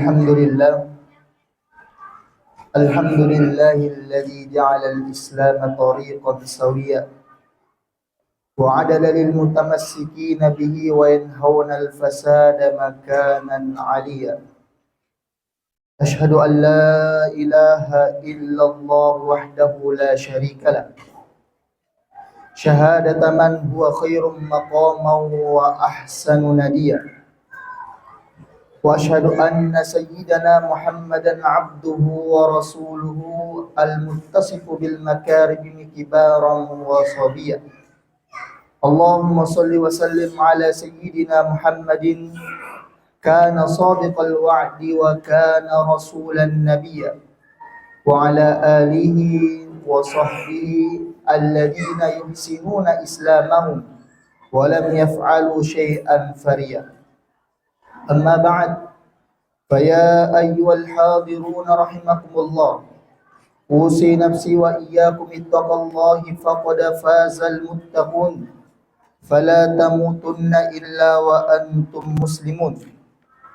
الحمد لله الحمد لله الذي جعل الإسلام طريقا سويا وعدل للمتمسكين به وينهون الفساد مكانا عليا. أشهد أن لا إله إلا الله وحده لا شريك له شهادة من هو خير مقاما وأحسن نديا. وأشهد أن سيدنا محمدا عبده ورسوله المتصف بالمكارم كبارا وصبيا. اللهم صل وسلم على سيدنا محمد كان صادق الوعد وكان رسولا نبيا وعلى آله وصحبه الذين يحسنون إسلامهم ولم يفعلوا شيئا فريا. أما بعد فيا أيها الحاضرون رحمكم الله أوصي نفسي وإياكم اتقوا الله فقد فاز المتقون فلا تموتن إلا وأنتم مسلمون.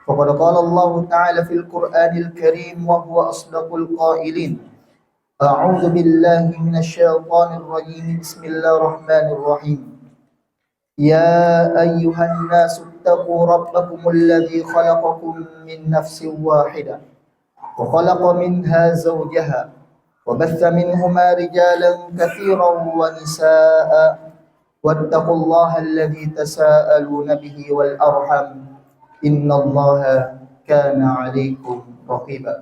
فقد قال الله تعالى في القرآن الكريم وهو أصدق القائلين أعوذ بالله من الشيطان الرجيم بسم الله الرحمن الرحيم يا أيها الناس اتقوا ربكم الذي خلقكم من نفس واحدة وخلق منها زوجها وبث منهما رجالا كثيرا ونساء واتقوا الله الذي تساءلون به والأرحم إن الله كان عليكم رقيبا.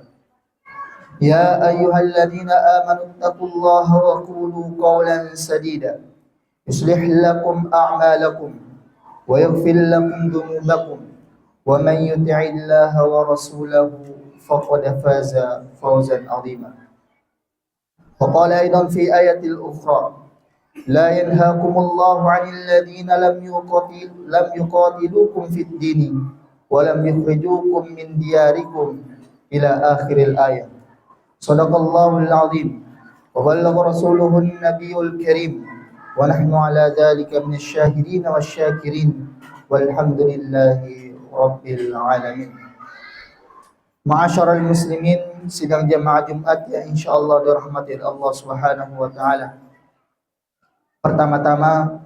يا أيها الذين آمنوا اتقوا الله وقولوا قولا سديدا يصلح لكم أعمالكم ويغفر لكم ذنوبكم ومن يطع الله ورسوله فقد فاز فوزا عظيما. وقال أيضا في آية أخرى لا ينهاكم الله عن الذين لم يقاتلوكم في الدين ولم يخرجوكم من دياركم إلى آخر الآية. صدق الله العظيم وبلغ رسوله النبي الكريم ونحن على ذلك من الشاهدين والشاكرين والحمد لله رب العالمين. Ma'asyiral muslimin, sidang jamaah Jumat yang insyaallah dirahmati Allah Subhanahu wa taala. Pertama-tama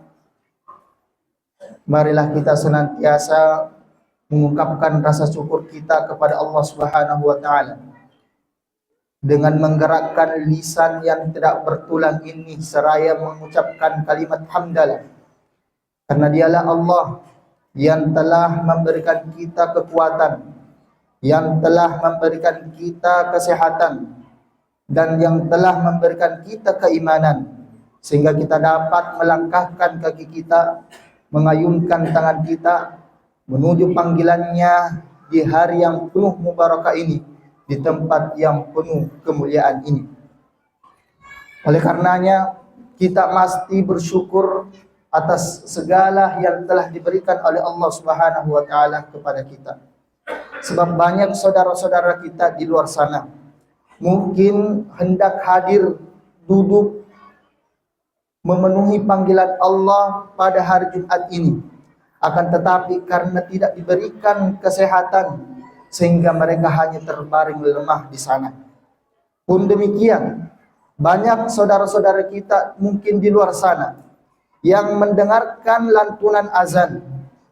marilah kita senantiasa mengungkapkan rasa syukur kita kepada Allah Subhanahu wa taala dengan menggerakkan lisan yang tidak bertulang ini seraya mengucapkan kalimat hamdalah, karena dialah Allah yang telah memberikan kita kekuatan, yang telah memberikan kita kesehatan, dan yang telah memberikan kita keimanan sehingga kita dapat melangkahkan kaki kita, mengayunkan tangan kita menuju panggilannya di hari yang penuh mubarakah ini, di tempat yang penuh kemuliaan ini. Oleh karenanya kita mesti bersyukur atas segala yang telah diberikan oleh Allah Subhanahu wa taala kepada kita. Sebab banyak saudara-saudara kita di luar sana mungkin hendak hadir duduk memenuhi panggilan Allah pada hari Jumat ini, akan tetapi karena tidak diberikan kesehatan sehingga mereka hanya terbaring lemah di sana. Pun demikian, banyak saudara-saudara kita mungkin di luar sana yang mendengarkan lantunan azan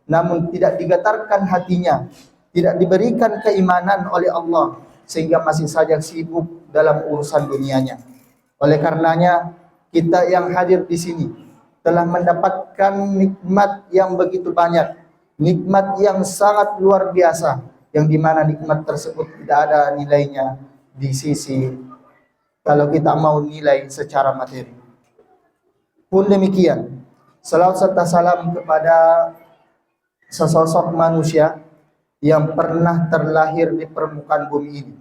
namun tidak digetarkan hatinya, tidak diberikan keimanan oleh Allah sehingga masih saja sibuk dalam urusan dunianya. Oleh karenanya kita yang hadir di sini telah mendapatkan nikmat yang begitu banyak, nikmat yang sangat luar biasa, yang dimana nikmat tersebut tidak ada nilainya di sisi kalau kita mau nilai secara materi. Pun demikian, salawat serta salam kepada sesosok manusia yang pernah terlahir di permukaan bumi ini.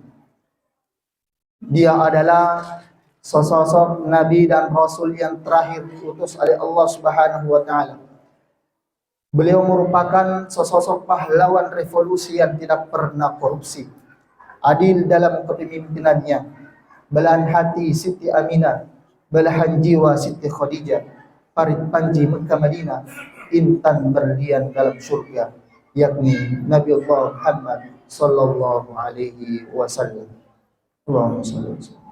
Dia adalah sesosok Nabi dan Rasul yang terakhir diutus oleh Allah Subhanahu wa taala. Beliau merupakan sesosok pahlawan revolusi yang tidak pernah korupsi, adil dalam kepemimpinannya, belahan hati Siti Aminah, belahan jiwa Siti Khadijah, parit panji Mekah Madinah, intan berlian dalam surga, yakni Nabi Allah Muhammad sallallahu alaihi wasallam. Allahumma shalli wa sallim.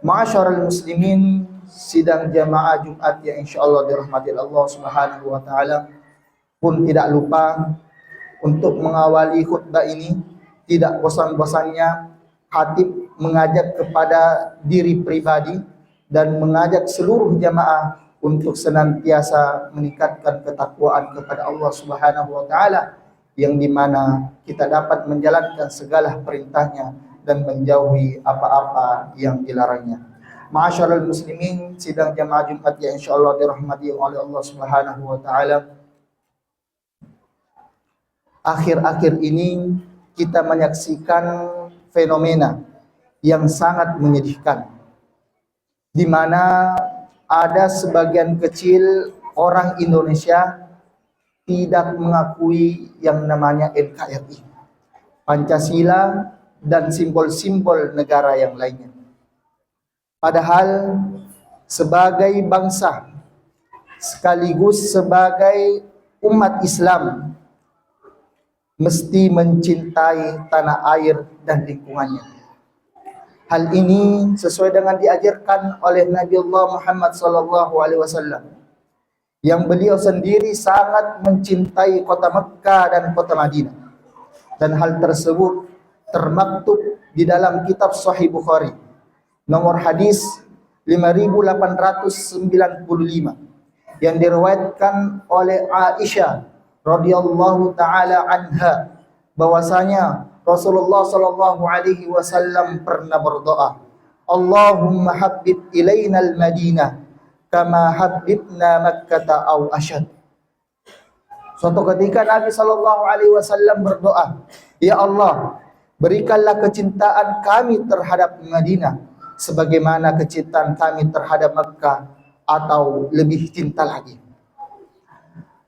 Ma'asyiral muslimin, sidang jamaah Jumat yang insyaallah dirahmati Allah Subhanahu wa taala, pun tidak lupa untuk mengawali khutbah ini tidak bosan-bosannya khatib mengajak kepada diri pribadi dan mengajak seluruh jamaah untuk senantiasa meningkatkan ketakwaan kepada Allah Subhanahu wa taala, yang dimana kita dapat menjalankan segala perintahnya dan menjauhi apa-apa yang dilarangnya. Ma'asyiral muslimin, sidang jamaah Jumat yang insyaallah dirahmati oleh Allah Subhanahu wa taala, akhir-akhir ini kita menyaksikan fenomena yang sangat menyedihkan, di mana ada sebagian kecil orang Indonesia tidak mengakui yang namanya NKRI, Pancasila, dan simbol-simbol negara yang lainnya. Padahal sebagai bangsa sekaligus sebagai umat Islam mesti mencintai tanah air dan lingkungannya. Hal ini sesuai dengan diajarkan oleh Nabi Allah Muhammad SAW, yang beliau sendiri sangat mencintai kota Mekkah dan kota Madinah. Dan hal tersebut termaktub di dalam kitab Sahih Bukhari, nomor hadis 5895, yang diriwayatkan oleh Aisyah radhiyallahu taala anha, bahwasanya Rasulullah sallallahu alaihi wasallam pernah berdoa, Allahumma habbib ilainal Madinah kama habbibna Makkah aw asyad. Suatu ketika Nabi sallallahu alaihi wasallam berdoa, ya Allah, berikanlah kecintaan kami terhadap Madinah sebagaimana kecintaan kami terhadap Makkah, atau lebih cinta lagi.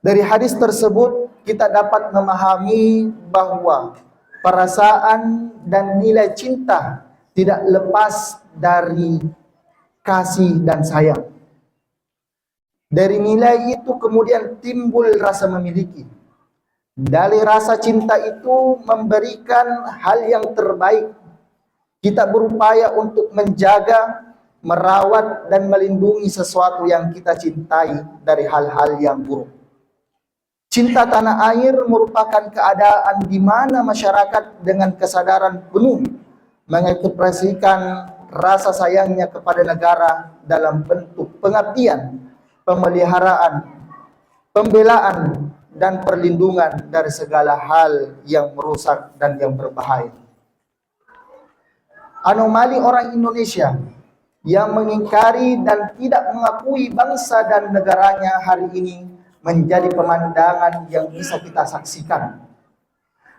Dari hadis tersebut kita dapat memahami bahwa perasaan dan nilai cinta tidak lepas dari kasih dan sayang. Dari nilai itu kemudian timbul rasa memiliki. Dari rasa cinta itu memberikan hal yang terbaik. Kita berupaya untuk menjaga, merawat, dan melindungi sesuatu yang kita cintai dari hal-hal yang buruk. Cinta tanah air merupakan keadaan di mana masyarakat dengan kesadaran penuh mengekspresikan rasa sayangnya kepada negara dalam bentuk pengabdian, pemeliharaan, pembelaan, dan perlindungan dari segala hal yang merusak dan yang berbahaya. Anomali orang Indonesia yang mengingkari dan tidak mengakui bangsa dan negaranya hari ini menjadi pemandangan yang bisa kita saksikan.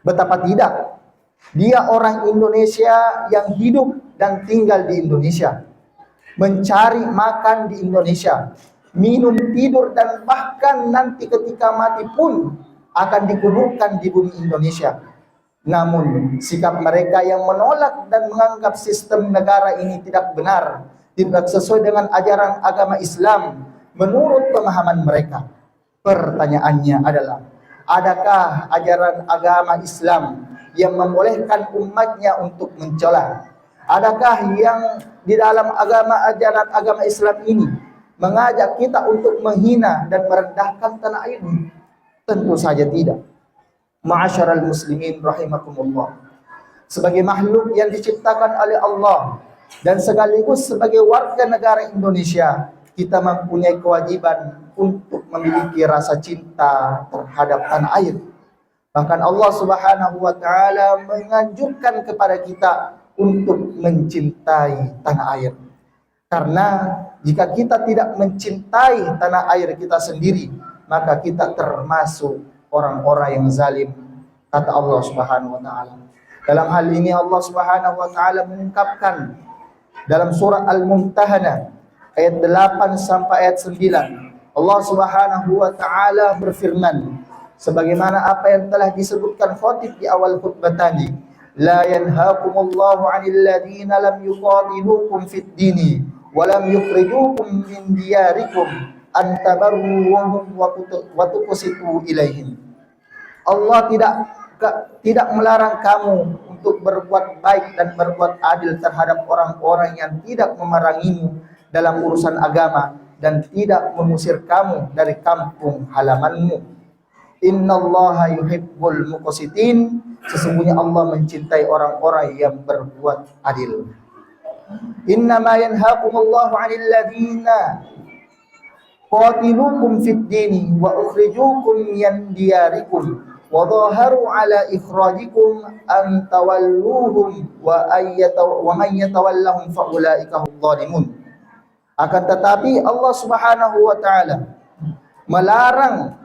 Betapa tidak, dia orang Indonesia yang hidup dan tinggal di Indonesia, mencari makan di Indonesia, minum, tidur, dan bahkan nanti ketika mati pun akan dikuburkan di bumi Indonesia. Namun sikap mereka yang menolak dan menganggap sistem negara ini tidak benar, tidak sesuai dengan ajaran agama Islam menurut pemahaman mereka. Pertanyaannya adalah, adakah ajaran agama Islam yang membolehkan umatnya untuk mencela? Adakah yang di dalam ajaran agama Islam ini mengajak kita untuk menghina dan merendahkan tanah air? Tentu saja tidak. Ma'asyiral muslimin rahimakumullah, sebagai makhluk yang diciptakan oleh Allah dan sekaligus sebagai warga negara Indonesia, kita mempunyai kewajiban untuk memiliki rasa cinta terhadap tanah air. Bahkan Allah Subhanahu wa taala menganjurkan kepada kita untuk mencintai tanah air. Karena jika kita tidak mencintai tanah air kita sendiri, maka kita termasuk orang-orang yang zalim, kata Allah Subhanahu wa taala. Dalam hal ini Allah Subhanahu wa taala mengungkapkan dalam surah Al-Mumtahanah ayat 8 sampai ayat 9. Allah Subhanahu wa taala berfirman, sebagaimana apa yang telah disebutkan khatib di awal khutbah tadi, la yanhaakumullahu 'anil ladzina lam yuqatilukum fid dini wa lam yukhrijukum min diyarikum an tabarruhum wa tuqsitu ilaihim. Allah tidak tidak melarang kamu untuk berbuat baik dan berbuat adil terhadap orang-orang yang tidak memerangimu dalam urusan agama dan tidak mengusir kamu dari kampung halamanmu. Innallaha yuhibbul muqsitin. Sesungguhnya Allah mencintai orang-orang yang berbuat adil. Innama yanhaakumullahu 'anil ladzina qatilukum fid dini wa ukhrijukum min diyarikum wa dhaharu 'ala ikhrajikum an tawalluhum wa man yatawallahum fa ulaika hum dhalimun. Akan tetapi Allah Subhanahu wa taala melarang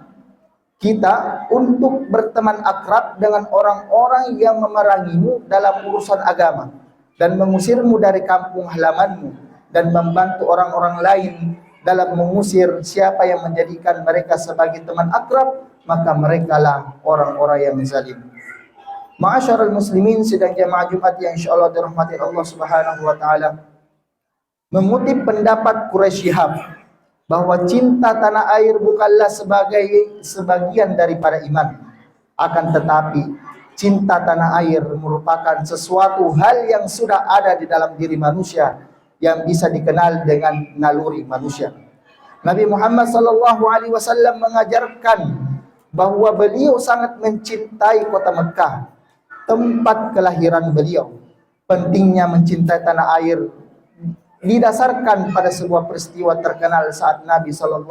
kita untuk berteman akrab dengan orang-orang yang memerangimu dalam urusan agama dan mengusirmu dari kampung halamanmu dan membantu orang-orang lain dalam mengusir siapa yang menjadikan mereka sebagai teman akrab, maka merekalah orang-orang yang zalim. Ma'asyiral muslimin, sidang jamaah Jumat yang insyaallah dirahmati Allah Subhanahu wa taala, mengutip pendapat Quraisy Syihab bahwa cinta tanah air bukanlah sebagai sebagian daripada iman. Akan tetapi cinta tanah air merupakan sesuatu hal yang sudah ada di dalam diri manusia yang bisa dikenal dengan naluri manusia. Nabi Muhammad SAW mengajarkan bahwa beliau sangat mencintai kota Mekah, tempat kelahiran beliau. Pentingnya mencintai tanah air didasarkan pada sebuah peristiwa terkenal saat Nabi SAW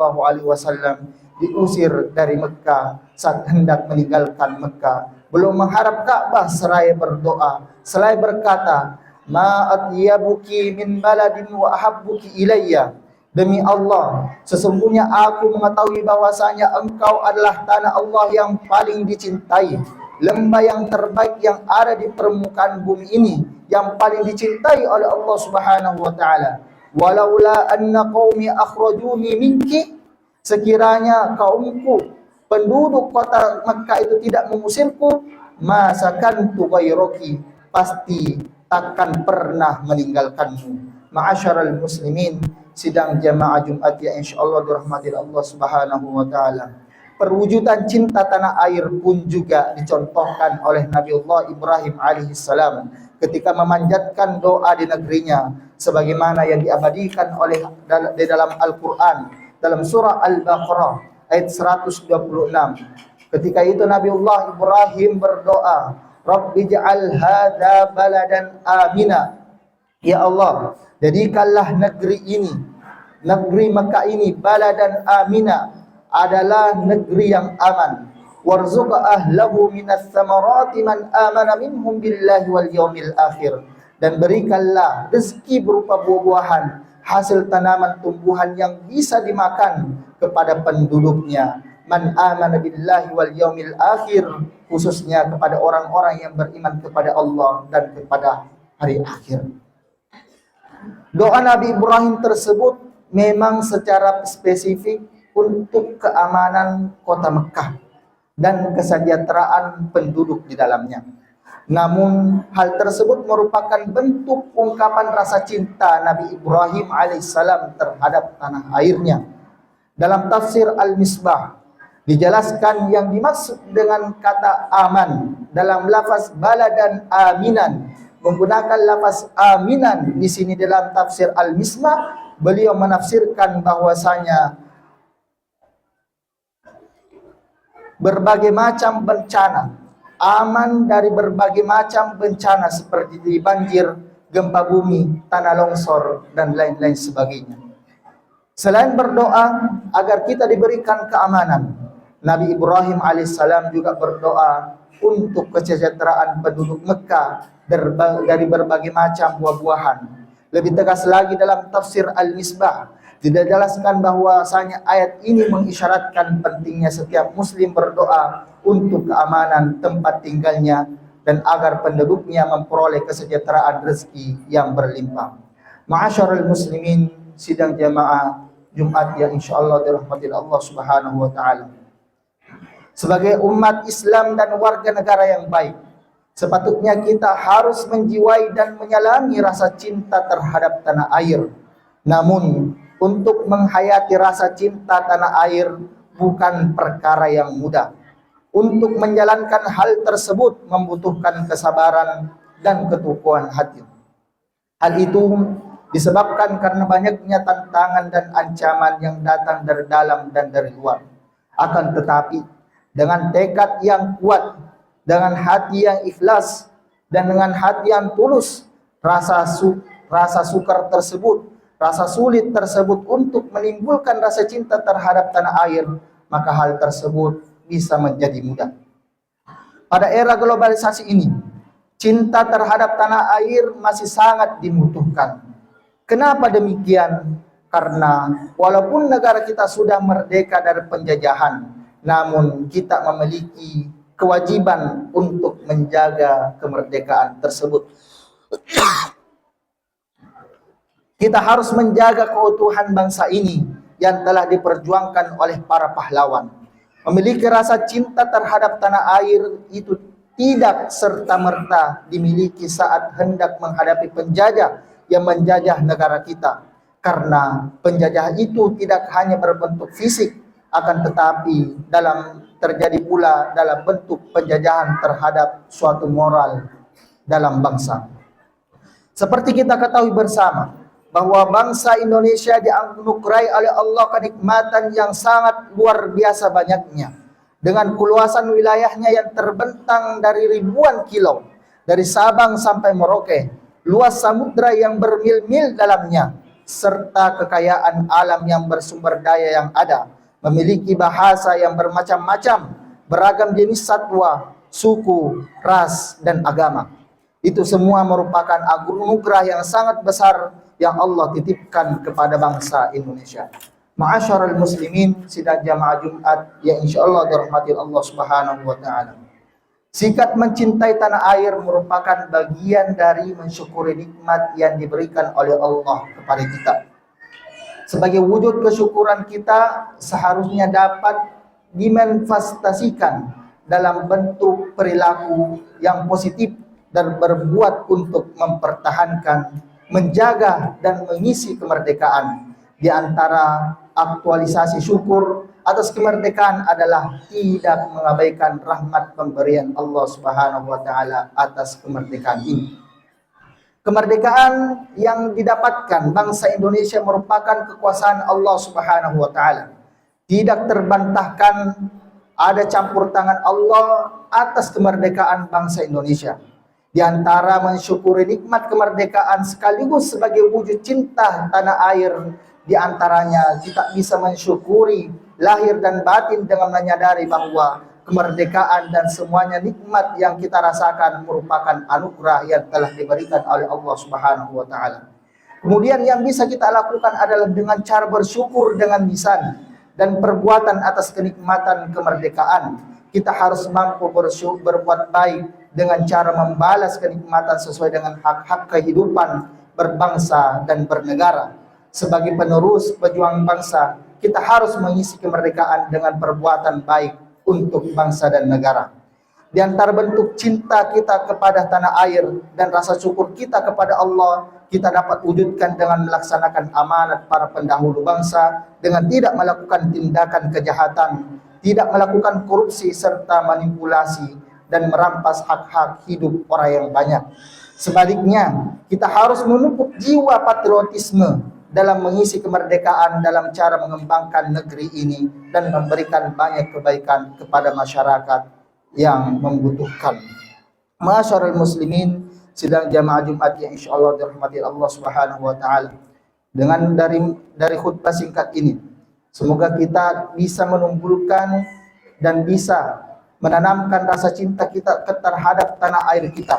diusir dari Mekah saat hendak meninggalkan Mekah. Belum mengharap Ka'bah seraya berdoa, seraya berkata, "Ma atyabuki min baladin wa ahabbuki ilayya." Demi Allah, sesungguhnya aku mengetahui bahwasanya engkau adalah tanah Allah yang paling dicintai, lembah yang terbaik yang ada di permukaan bumi ini, yang paling dicintai oleh Allah Subhanahu wa taala. Walaula anna qaumi akhrajuni minki, sekiranya kaumku penduduk kota Makkah itu tidak mengusirku, masakantu ghairaki, pasti takkan pernah meninggalkanmu. Ma'asyiral muslimin, sidang jamaah Jumat yang insyaallah dirahmati Allah Subhanahu wa taala. Perwujudan cinta tanah air pun juga dicontohkan oleh Nabiullah Ibrahim alaihissalam ketika memanjatkan doa di negerinya, sebagaimana yang diabadikan oleh di dalam Al-Quran dalam surah Al-Baqarah ayat 126. Ketika itu Nabiullah Ibrahim berdoa, Rabbi ja'al hadza baladan amina. Ya Allah, jadikanlah negeri ini, negeri Mekah ini, baladan amina, adalah negeri yang aman. Warzuq ahlahu minas samarati man amana minhum billahi wal yaumil akhir. Dan berikanlah rezeki berupa buah-buahan, hasil tanaman tumbuhan yang bisa dimakan kepada penduduknya. Man amana billahi wal yaumil akhir, khususnya kepada orang-orang yang beriman kepada Allah dan kepada hari akhir. Doa Nabi Ibrahim tersebut memang secara spesifik untuk keamanan kota Mekah dan kesejahteraan penduduk di dalamnya. Namun hal tersebut merupakan bentuk ungkapan rasa cinta Nabi Ibrahim alaihissalam terhadap tanah airnya. Dalam tafsir Al-Misbah dijelaskan yang dimaksud dengan kata aman dalam lafaz baladan aminan, menggunakan lafaz aminan di sini dalam tafsir Al-Misbah, beliau menafsirkan bahwasanya berbagai macam bencana, aman dari berbagai macam bencana seperti banjir, gempa bumi, tanah longsor, dan lain-lain sebagainya. Selain berdoa agar kita diberikan keamanan, Nabi Ibrahim alaihissalam juga berdoa untuk kesejahteraan penduduk Mekah dari berbagai macam buah-buahan. Lebih tegas lagi dalam tafsir Al-Misbah tidak jelaskan bahwasanya ayat ini mengisyaratkan pentingnya setiap muslim berdoa untuk keamanan tempat tinggalnya dan agar penduduknya memperoleh kesejahteraan rezeki yang berlimpah. Ma'asyiral muslimin, sidang jamaah Jumat yang insyaallah dirahmati Allah Subhanahu wa taala. Sebagai umat Islam dan warga negara yang baik, sepatutnya kita harus menjiwai dan menyalami rasa cinta terhadap tanah air. Namun untuk menghayati rasa cinta tanah air bukan perkara yang mudah. untuk menjalankan hal tersebut membutuhkan kesabaran dan keteguhan hati. Hal itu disebabkan karena banyaknya tantangan dan ancaman yang datang dari dalam dan dari luar. Akan tetapi dengan tekad yang kuat, dengan hati yang ikhlas, dan dengan hati yang tulus, rasa sukar tersebut, rasa sulit tersebut untuk menimbulkan rasa cinta terhadap tanah air, maka hal tersebut bisa menjadi mudah. Pada era globalisasi ini, cinta terhadap tanah air masih sangat dibutuhkan. Kenapa demikian? Karena walaupun negara kita sudah merdeka dari penjajahan, namun kita memiliki kewajiban untuk menjaga kemerdekaan tersebut. Kita harus menjaga keutuhan bangsa ini yang telah diperjuangkan oleh para pahlawan. Memiliki rasa cinta terhadap tanah air itu tidak serta-merta dimiliki saat hendak menghadapi penjajah yang menjajah negara kita. Karena penjajah itu tidak hanya berbentuk fisik, akan tetapi terjadi pula dalam bentuk penjajahan terhadap suatu moral dalam bangsa. Seperti kita ketahui bersama, bahwa bangsa Indonesia dianugerahi oleh Allah kenikmatan yang sangat luar biasa banyaknya. Dengan keluasan wilayahnya yang terbentang dari ribuan kilo, dari Sabang sampai Merauke, luas samudra yang bermil-mil dalamnya, serta kekayaan alam yang bersumber daya yang ada, memiliki bahasa yang bermacam-macam, beragam jenis satwa, suku, ras, dan agama. Itu semua merupakan anugerah yang sangat besar yang Allah titipkan kepada bangsa Indonesia. Ma'asyiral muslimin, sidang jamaah Jumat yang insyaallah dirahmati Allah Subhanahu wa taala. Sikap mencintai tanah air merupakan bagian dari mensyukuri nikmat yang diberikan oleh Allah kepada kita. Sebagai wujud kesyukuran kita seharusnya dapat dimanifestasikan dalam bentuk perilaku yang positif dan berbuat untuk mempertahankan, menjaga, dan mengisi kemerdekaan. Di antara aktualisasi syukur atas kemerdekaan adalah tidak mengabaikan rahmat pemberian Allah Subhanahu wa taala atas kemerdekaan ini. Kemerdekaan yang didapatkan bangsa Indonesia merupakan kekuasaan Allah Subhanahu wa taala. Tidak terbantahkan ada campur tangan Allah atas kemerdekaan bangsa Indonesia. Di antara mensyukuri nikmat kemerdekaan sekaligus sebagai wujud cinta tanah air, di antaranya kita bisa mensyukuri lahir dan batin dengan menyadari bahwa kemerdekaan dan semuanya nikmat yang kita rasakan merupakan anugerah yang telah diberikan oleh Allah Subhanahu wa taala. Kemudian yang bisa kita lakukan adalah dengan cara bersyukur dengan lisan dan perbuatan atas kenikmatan kemerdekaan. Kita harus mampu berbuat baik dengan cara membalas kenikmatan sesuai dengan hak-hak kehidupan berbangsa dan bernegara. Sebagai penerus pejuang bangsa, kita harus mengisi kemerdekaan dengan perbuatan baik untuk bangsa dan negara. Di antara bentuk cinta kita kepada tanah air dan rasa syukur kita kepada Allah, kita dapat wujudkan dengan melaksanakan amanat para pendahulu bangsa, dengan tidak melakukan tindakan kejahatan, tidak melakukan korupsi serta manipulasi, dan merampas hak-hak hidup orang yang banyak. Sebaliknya, kita harus memupuk jiwa patriotisme dalam mengisi kemerdekaan dalam cara mengembangkan negeri ini dan memberikan banyak kebaikan kepada masyarakat yang membutuhkan. Ma'asyiral muslimin, sidang jamaah Jumat yang insyaallah dirahmati Allah Subhanahu wa taala. Dengan dari khutbah singkat ini, semoga kita bisa menumbuhkan dan bisa menanamkan rasa cinta kita terhadap tanah air kita,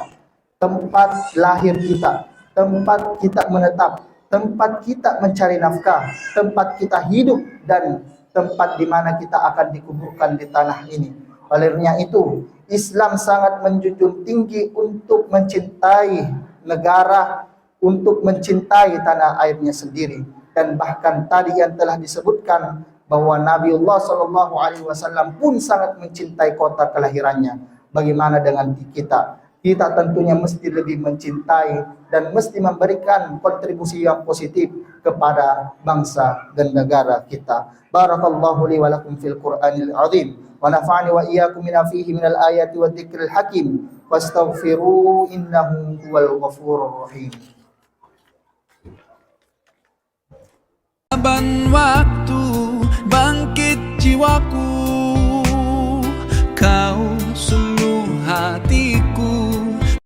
tempat lahir kita, tempat kita menetap, tempat kita mencari nafkah, tempat kita hidup, dan tempat di mana kita akan dikuburkan di tanah ini. Olehnya itu, Islam sangat menjunjung tinggi untuk mencintai negara, untuk mencintai tanah airnya sendiri. Dan bahkan tadi yang telah disebutkan bahwa Nabiullah SAW pun sangat mencintai kota kelahirannya. Bagaimana dengan kita? kita tentunya mesti lebih mencintai dan mesti memberikan kontribusi yang positif kepada bangsa dan negara kita. Barakallahu li wa lakum fil Qur'anil azim wa nafa'ani wa iyyakum bima fihi minal ayati wa dzikril hakim wastaghfiru innahu huwal ghafurur rahim. Waktu bangkit jiwaku